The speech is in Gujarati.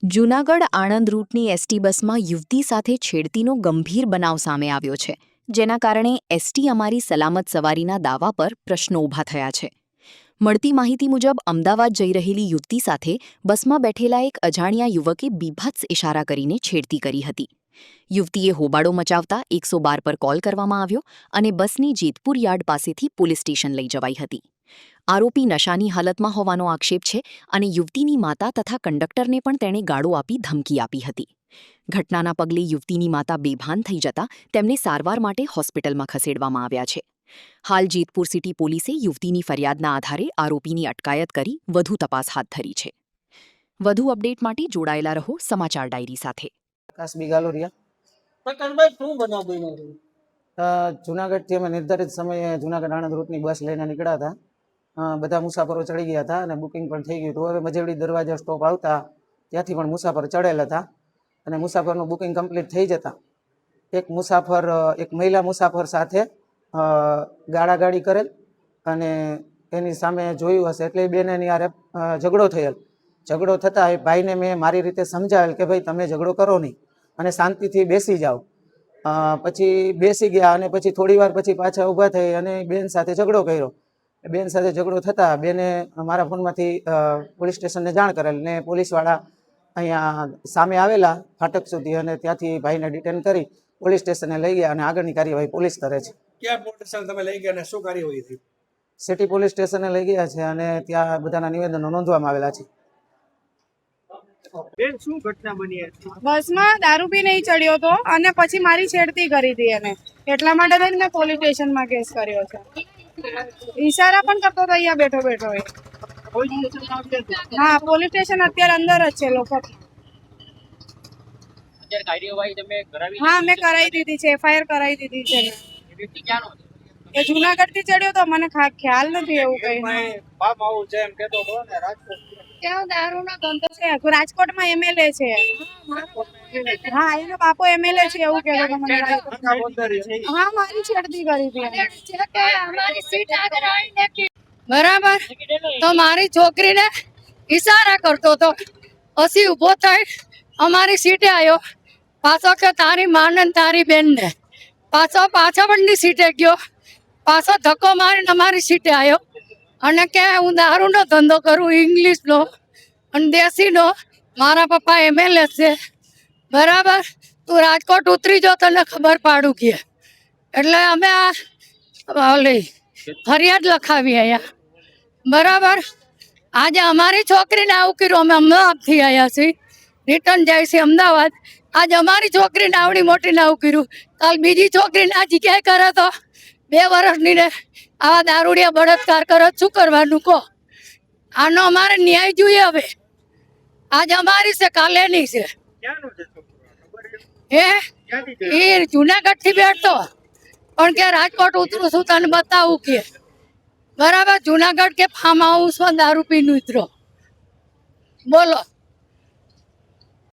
જૂનાગઢ આણંદ રૂટની એસટી બસમાં યુવતી સાથે છેડતીનો ગંભીર બનાવ સામે આવ્યો છે, જેના કારણે એસટી અમારી સલામત સવારીના દાવા પર પ્રશ્નો ઊભા થયા છે. મળતી માહિતી મુજબ અમદાવાદ જઈ રહેલી યુવતી સાથે બસમાં બેઠેલા એક અજાણ્યા યુવકે બીભત્સ ઇશારા કરીને છેડતી કરી હતી. યુવતીએ હોબાળો મચાવતા 112 પર કોલ કરવામાં આવ્યો અને બસની જેતપુર યાર્ડ પાસેથી પોલીસ સ્ટેશન લઈ જવાઈ હતી. આરોપી નશાની હાલતમાં હોવાનો આક્ષેપ છે અને યુવતીની માતા તથા કંડક્ટરને પણ તેણે ગાળો આપી ધમકી આપી હતી. ઘટનાના પગલે યુવતીની માતા બેભાન થઈ જતા તેમને સારવાર માટે હોસ્પિટલમાં ખસેડવામાં આવ્યા છે. હાલ જેતપુર સિટી પોલીસે યુવતીની ફરિયાદના આધારે આરોપીની અટકાયત કરી વધુ તપાસ હાથ ધરી છે. વધુ અપડેટ માટે જોડાયેલા રહો સમાચાર ડાયરી સાથે. જુનાગઢથી અમે નિર્ધારિત સમયે જુનાગઢ આણંદ રૂટની બસ લઈને નીકળ્યા હતા. બધા મુસાફરો ચડી ગયા હતા અને બુકિંગ પણ થઈ ગયું હતું. હવે મજેવડી દરવાજા સ્ટોપ આવતા ત્યાંથી પણ મુસાફર ચડેલા હતા અને મુસાફરનું બુકિંગ કમ્પ્લીટ થઈ જતા એક મહિલા મુસાફર સાથે ગાળાગાળી કરેલ અને એની સામે જોયું હશે એટલે બેને એની હારે ઝઘડો થયેલ. ઝઘડો થતાં એ ભાઈને મેં મારી રીતે સમજાવેલ કે ભાઈ તમે ઝઘડો કરો નહીં અને શાંતિથી બેસી જાઓ. પછી બેસી ગયા અને પછી થોડી વાર પછી પાછા ઊભા થઈ અને બેન સાથે ઝઘડો કર્યો. બેન સાથે ઝઘડો થતાં બેને મારા ફોનમાંથી પોલીસ સ્ટેશનને જાણ કરેલ ને પોલીસવાળા અહીંયા સામે આવેલા ફાટક સુધી અને ત્યાંથી ભાઈને ડિટેન કરી પોલીસ સ્ટેશને લઈ ગયા અને આગળની કાર્યવાહી પોલીસ કરે છે. ક્યાં પોલીસ સ્ટેશન તમે લઈ ગયા અને શું કાર્યવાહી થઈ? સિટી પોલીસ સ્ટેશને લઈ ગયા છે અને ત્યાં બધાના નિવેદનો નોંધવામાં આવેલા છે. બેન, શું ઘટના બની? બસમાં દારૂ પી નહીં ચડ્યો હતો અને પછી મારી છેડતી કરી હતી એને, એટલા માટે થઈને મેં પોલીસ સ્ટેશનમાં કેસ કર્યો છે. ઈશારા પણ કરતો હતો અહીંયા બેઠો બેઠો. હા, પોલીસ સ્ટેશન અત્યારે અંદર જ છે લોકો. હા, મેં કરાવી દીધી છે, FIR કરાવી દીધી છે. એ જુનાગઢ થી ચડ્યો તો મને ખ્યાલ નથી એવું કઈ. રાજકોટમાં MLA છે. હા, એનો બાપો MLA છે એવું કહેતો હતો મને. હા, મારી છેડતી કરી હતી. બરાબર, તો મારી છોકરીને ઈશારા કરતો હતો. પછી ઉભો થઈ અમારી સીટે આવ્યો. પાછો કે તારી માને તારી બેનને. પાછો પાછળની સીટે ગયો. પાછો ધક્કો મારીને અમારી સીટે આવ્યો અને કે હું દારૂનો ધંધો કરું, ઇંગ્લિશનો અને દેશીનો. મારા પપ્પા MLA છે. બરાબર, તું રાજકોટ ઉતરી જો તને ખબર પાડું કે. એટલે અમે આ ફરિયાદ લખાવી અહીંયા. બરાબર, આજે અમારી છોકરીને આવું કર્યું. અમે અમદાવાદથી આવ્યા છીએ, રિટર્ન જાય છે અમદાવાદ. આજે અમારી છોકરીને આવડી મોટીને આવું કર્યું. કાલ બીજી છોકરીને આ જગ્યાએ કરે તો 2 વર્ષની ને આવા દારૂડિયા બળાત્કાર કરે શું કરવાનું કહો? આનો અમારે ન્યાય જોઈએ. હવે આજે અમારી છે, કાલે એની છે. એ જુનાગઢ થી બેઠતો પણ કે રાજકોટ ઉતરું છું તને બતાવું કે. બરાબર, જુનાગઢ કે ફાર્મ હાઉસમાં દારૂ પીને ઉતરો. બોલો.